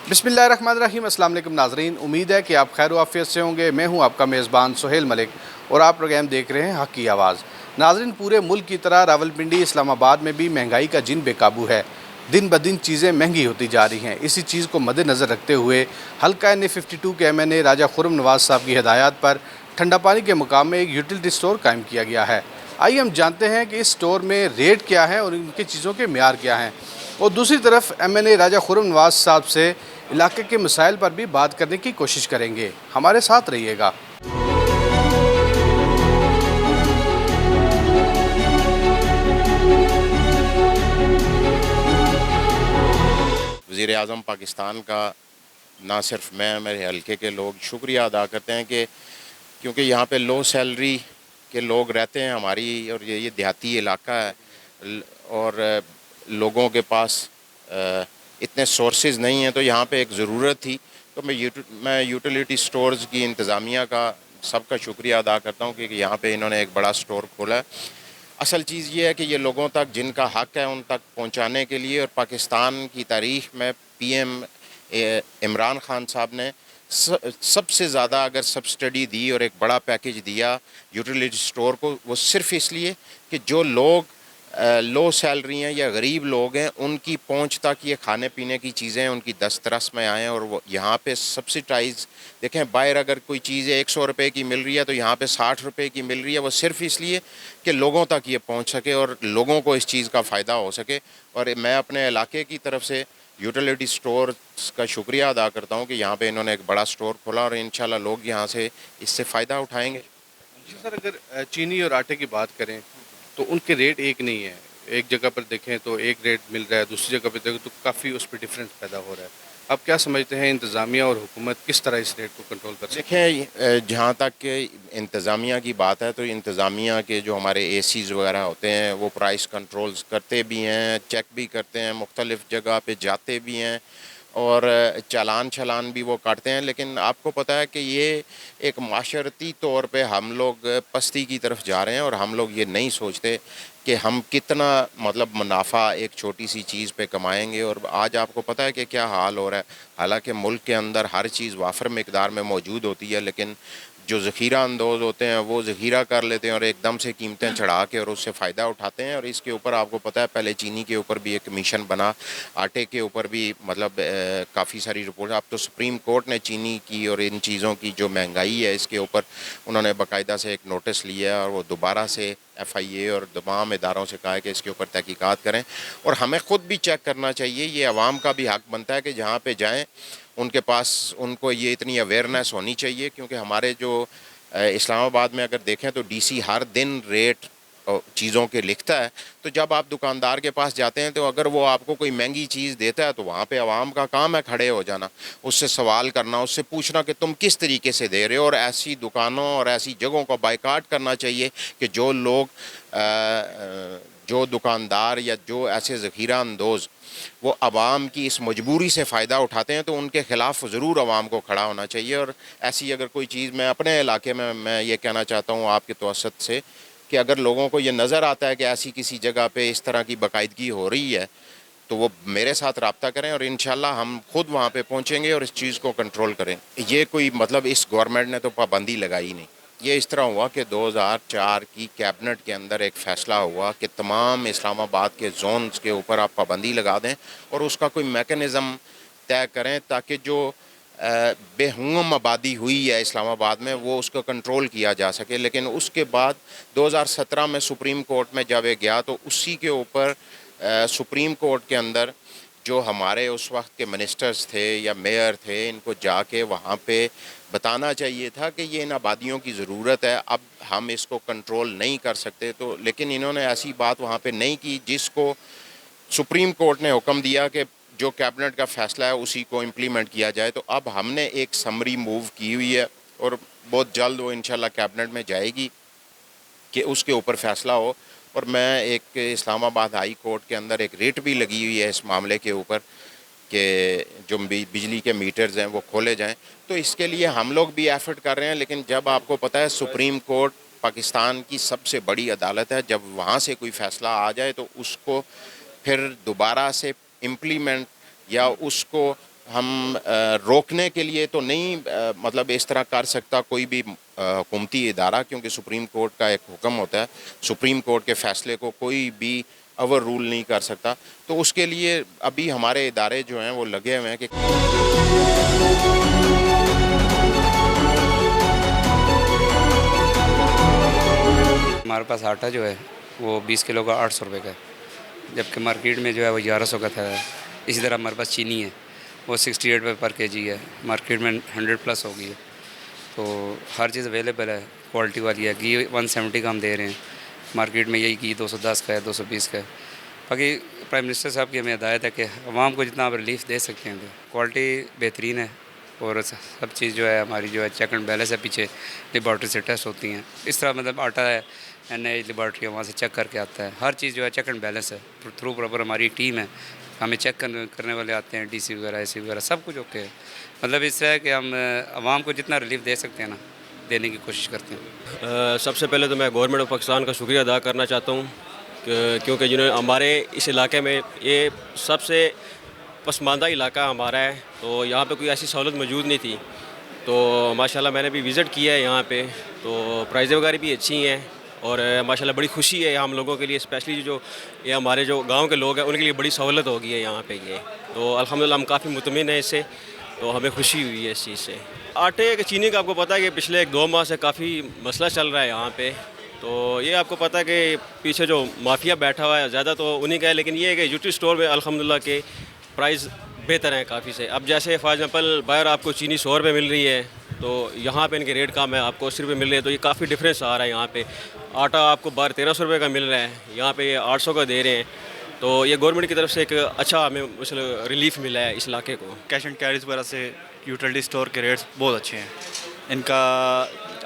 बिस्मिल्लाहिर्रहमानिर्रहीम। अस्सलाम वालेकुम नाज़रीन, उम्मीद है कि आप खैर आफियत से होंगे। मैं हूं आपका मेज़बान सुहेल मलिक और आप प्रोग्राम देख रहे हैं हक़ की आवाज़। नाज़रीन, पूरे मुल्क की तरह रावलपिंडी इस्लामाबाद में भी महंगाई का जिन बेकाबू है। दिन ब दिन चीज़ें महंगी होती जा रही हैं। इसी चीज़ को मद्देनज़र रखते हुए हल्का NA-52 के MNA राजा खुर्रम नवाज़ साहब की हिदायत पर ठंडा पानी के मुकाम में एक यूटिलिटी स्टोर कायम किया गया है। आइए हम जानते हैं कि इस स्टोर में रेट क्या है और इनकी चीज़ों के म्यार क्या हैं। और दूसरी तरफ MNA राजा खुर्रम नवाज़ साहब से इलाके के मसाइल पर भी बात करने की कोशिश करेंगे। हमारे साथ रहिएगा। वज़ीर-ए-आज़म पाकिस्तान का ना सिर्फ मैं, मेरे हलके के लोग शुक्रिया अदा करते हैं कि क्योंकि यहाँ पे लो सैलरी के लोग रहते हैं हमारी, और ये देहाती इलाका है और लोगों के पास इतने सोर्सेज़ नहीं हैं, तो यहाँ पे एक ज़रूरत थी। तो मैं यूटिलिटी स्टोर्स की इंतज़ामिया का सबका शुक्रिया अदा करता हूँ कि यहाँ पे इन्होंने एक बड़ा स्टोर खोला है। असल चीज़ ये है कि ये लोगों तक जिनका हक़ है उन तक पहुँचाने के लिए, और पाकिस्तान की तारीख़ में PM इमरान खान साहब ने सबसे ज़्यादा अगर सब्सिडी दी और एक बड़ा पैकेज दिया यूटिलिटी स्टोर को, वो सिर्फ़ इसलिए कि जो लोग लो सैलरी हैं या गरीब लोग हैं उनकी पहुंच तक ये खाने पीने की चीज़ें उनकी दस्तरस में आएँ। और वो यहाँ पे सब्सिडाइज़ देखें, बाहर अगर कोई चीज़ 100 रुपये की मिल रही है तो यहाँ पे 60 रुपये की मिल रही है। वो सिर्फ़ इसलिए कि लोगों तक ये पहुँच सके और लोगों को इस चीज़ का फ़ायदा हो सके। और मैं अपने इलाके की तरफ से यूटिलिटी स्टोर्स का शुक्रिया अदा करता हूँ कि यहाँ पे इन्होंने एक बड़ा स्टोर खोला और इंशाल्लाह लोग यहाँ से इससे फ़ायदा उठाएँगे। जी सर, अगर चीनी और आटे की बात करें तो उनके रेट एक नहीं है। एक जगह पर देखें तो एक रेट मिल रहा है, दूसरी जगह पर देखें तो काफ़ी उस पर डिफरेंस पैदा हो रहा है। आप क्या समझते हैं, इंतज़ामिया और हुकूमत किस तरह इस रेट को कंट्रोल कर सकती है? देखें, जहाँ तक कि इंतज़ामिया की बात है तो इंतज़ामिया के जो हमारे ACs वगैरह होते हैं वो प्राइस कंट्रोल्स करते भी हैं, चेक भी करते हैं, मुख्तलिफ़ जगह पे जाते भी हैं और चालान भी वो काटते हैं। लेकिन आपको पता है कि ये एक माशरती तौर पे हम लोग पस्ती की तरफ जा रहे हैं और हम लोग ये नहीं सोचते कि हम कितना मतलब मुनाफा एक छोटी सी चीज़ पे कमाएंगे। और आज आपको पता है कि क्या हाल हो रहा है। हालांकि मुल्क के अंदर हर चीज़ वाफर मिकदार में मौजूद होती है, लेकिन जो ज़ख़ीरा अंदोज़ होते हैं वो ज़ख़ीरा कर लेते हैं और एकदम से कीमतें चढ़ा के और उससे फ़ायदा उठाते हैं। और इसके ऊपर आपको पता है पहले चीनी के ऊपर भी एक कमीशन बना, आटे के ऊपर भी मतलब काफ़ी सारी रिपोर्ट। अब तो सुप्रीम कोर्ट ने चीनी की और इन चीज़ों की जो महंगाई है इसके ऊपर उन्होंने बाकायदा से एक नोटिस लिया है और वो दोबारा से FIA और तमाम इदारों से कहा है कि इसके ऊपर तहकीकात करें। और हमें ख़ुद भी चेक करना चाहिए, ये आवाम का भी हक़ बनता है कि जहाँ पे जाएँ उनके पास उनको ये इतनी अवेयरनेस होनी चाहिए। क्योंकि हमारे जो इस्लामाबाद में अगर देखें तो DC हर दिन रेट चीज़ों के लिखता है। तो जब आप दुकानदार के पास जाते हैं तो अगर वो आपको कोई महंगी चीज़ देता है तो वहाँ पे आवाम का काम है खड़े हो जाना, उससे सवाल करना, उससे पूछना कि तुम किस तरीके से दे रहे हो। और ऐसी दुकानों और ऐसी जगहों का बायकाट करना चाहिए कि जो लोग जो दुकानदार या जो ऐसे ज़ख़ीरा अंदोज़ वो आवाम की इस मजबूरी से फ़ायदा उठाते हैं तो उनके ख़िलाफ़ ज़रूर आवाम को खड़ा होना चाहिए। और ऐसी अगर कोई चीज़ मैं अपने इलाके में मैं ये कहना चाहता हूँ आपके तवस्सुत से कि अगर लोगों को ये नज़र आता है कि ऐसी किसी जगह पे इस तरह की बाकायदगी हो रही है तो वो मेरे साथ रब्ता करें और इंशाल्लाह हम खुद वहाँ पे पहुँचेंगे और इस चीज़ को कंट्रोल करें। ये कोई मतलब इस गवर्नमेंट ने तो पाबंदी लगाई नहीं। ये इस तरह हुआ कि 2004 की कैबिनेट के अंदर एक फ़ैसला हुआ कि तमाम इस्लामाबाद के जोन्स के ऊपर आप पाबंदी लगा दें और उसका कोई मेकनिज़म तय करें ताकि जो बेहुम आबादी हुई है इस्लामाबाद में वो उसको कंट्रोल किया जा सके। लेकिन उसके बाद 2017 में सुप्रीम कोर्ट में जब ये गया तो उसी के ऊपर सुप्रीम कोर्ट के अंदर जो हमारे उस वक्त के मिनिस्टर्स थे या मेयर थे, इनको जाके वहाँ पे बताना चाहिए था कि ये इन आबादियों की ज़रूरत है, अब हम इसको कंट्रोल नहीं कर सकते। तो लेकिन इन्होंने ऐसी बात वहाँ पे नहीं की जिसको सुप्रीम कोर्ट ने हुक्म दिया कि जो कैबिनेट का फ़ैसला है उसी को इम्प्लीमेंट किया जाए। तो अब हमने एक समरी मूव की हुई है और बहुत जल्द वो इंशाल्लाह कैबिनेट में जाएगी कि उसके ऊपर फ़ैसला हो। और मैं एक इस्लामाबाद हाई कोर्ट के अंदर एक रेट भी लगी हुई है इस मामले के ऊपर कि जो बिजली के मीटर्स हैं वो खोले जाएं। तो इसके लिए हम लोग भी एफ़र्ट कर रहे हैं। लेकिन जब आपको पता है सुप्रीम कोर्ट पाकिस्तान की सबसे बड़ी अदालत है, जब वहाँ से कोई फ़ैसला आ जाए तो उसको फिर दोबारा से इम्प्लीमेंट या उसको हम रोकने के लिए तो नहीं मतलब इस तरह कर सकता कोई भी हुकूमती इदारा, क्योंकि सुप्रीम कोर्ट का एक हुक्म होता है, सुप्रीम कोर्ट के फ़ैसले को कोई भी ओवर रूल नहीं कर सकता। तो उसके लिए अभी हमारे इदारे जो हैं वो लगे हुए हैं कि हमारे पास आटा जो है वो 20 किलो का 800 रुपये का है, जबकि मार्केट में जो है वो 1100 का था। इसी तरह हमारे पास चीनी है, वो 68 रुपये पर केजी है, मार्केट में 100 प्लस हो गई है। तो हर चीज़ अवेलेबल है, क्वालिटी वाली है। घी 170 का हम दे रहे हैं, मार्केट में यही घी 210 का है, 220 का है। बाकी प्राइम मिनिस्टर साहब की हमें हिदायत है कि आवाम को जितना आप रिलीफ दे सकते हैं, क्वालिटी बेहतरीन है और सब चीज़ जो है हमारी जो है चेक एंड बैलेंस है, पीछे लेबॉर्ट्री से टेस्ट होती हैं। इस तरह मतलब आटा है NI लेबॉर्ट्री वहाँ से चेक करके आता है। हर चीज़ जो है चेक एंड बैलेंस है, थ्रू प्रॉपर हमारी टीम है, हमें चेक करने वाले आते हैं, DC वगैरह AC वगैरह सब कुछ ओके है। मतलब इस तरह है कि हम आवाम को जितना रिलीफ दे सकते हैं ना, देने की कोशिश करते हैं। सबसे पहले तो मैं गवर्नमेंट ऑफ पाकिस्तान का शुक्रिया अदा करना चाहता हूँ क्योंकि जिन्होंने हमारे इस इलाके में, ये सबसे पसमानदा इलाका हमारा है, तो यहाँ पे कोई ऐसी सहूलत मौजूद नहीं थी। तो माशाल्लाह मैंने भी विज़िट किया है यहाँ पे, तो प्राइज़ें वगैरह भी अच्छी हैं और माशाल्लाह बड़ी खुशी है हम लोगों के लिए, स्पेशली जो ये हमारे जो गांव के लोग हैं उनके लिए बड़ी सहूलत हो गई है यहाँ पे ये। तो अल्हम्दुलिल्लाह हम काफ़ी मुतमिन हैं इससे, तो हमें खुशी हुई है इस चीज़ से। आटे के चीनी का आपको पता है कि पिछले 1-2 माह से काफ़ी मसला चल रहा है यहाँ पे। तो ये आपको पता है कि पीछे जो माफिया बैठा हुआ है ज़्यादा तो उन्हीं का है, लेकिन ये है कि यूटी स्टोर में अल्हम्दुलिल्लाह के प्राइस बेहतर हैं काफ़ी से। अब जैसे फॉर एग्जांपल बाहर आपको चीनी 100 रुपये मिल रही है, तो यहाँ पे इनके रेट कम है, आपको 80 रुपये मिल रहे हैं, तो ये काफ़ी डिफरेंस आ रहा है। यहाँ पे आटा आपको 1200-1300 रुपये का मिल रहा है, यहाँ पे 800 का दे रहे हैं। तो ये गवर्नमेंट की तरफ से एक अच्छा हमें मतलब रिलीफ मिला है इस इलाके को। कैश एंड कैरीज वगैरह से यूटिलिटी स्टोर के रेट्स बहुत अच्छे हैं इनका।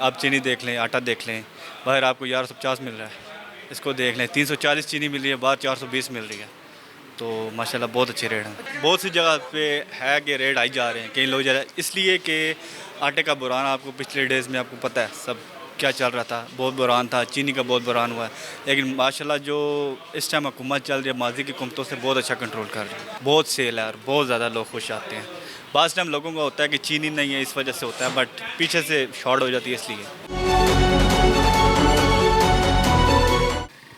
आप चीनी देख लें, आटा देख लें, बाहर आपको 1150 मिल रहा है, इसको देख लें 340 चीनी मिल रही है, बाहर 420 मिल रही है। तो माशाल्लाह बहुत अच्छे रेट हैं। बहुत सी जगह पे है कि रेट आई जा रहे हैं, कई लोग ज़्यादा, इसलिए कि आटे का बुरान आपको पिछले डेज़ में आपको पता है सब क्या चल रहा था, बहुत बुरान था, चीनी का बहुत बुरान हुआ है। लेकिन माशाल्लाह जो इस टाइम हुकूमत चल रही है माजी की हुकूमतों से बहुत अच्छा कंट्रोल कर रही है, बहुत सेल है और बहुत ज़्यादा लोग खुश आते हैं। बाज़ टाइम लोगों का होता है कि चीनी नहीं है इस वजह से होता है, बट पीछे से शॉर्ट हो जाती है इसलिए।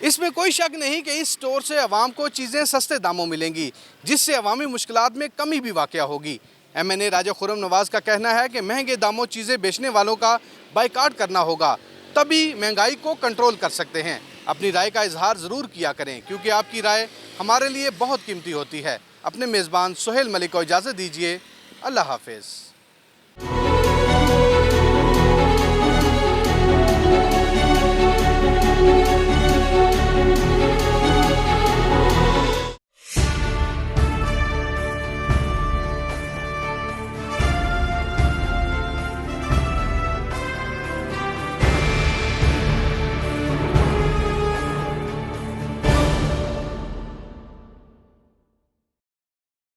इसमें कोई शक नहीं कि इस स्टोर से आवाम को चीज़ें सस्ते दामों मिलेंगी, जिससे अवामी मुश्किलात में कमी भी वाक़या होगी। MNA राजा खुर्रम नवाज़ का कहना है कि महंगे दामों चीज़ें बेचने वालों का बाइकाट करना होगा, तभी महंगाई को कंट्रोल कर सकते हैं। अपनी राय का इजहार ज़रूर किया करें, क्योंकि आपकी राय हमारे लिए बहुत कीमती होती है। अपने मेज़बान सुहेल मलिक को इजाज़त दीजिए। अल्लाह हाफ़िज़।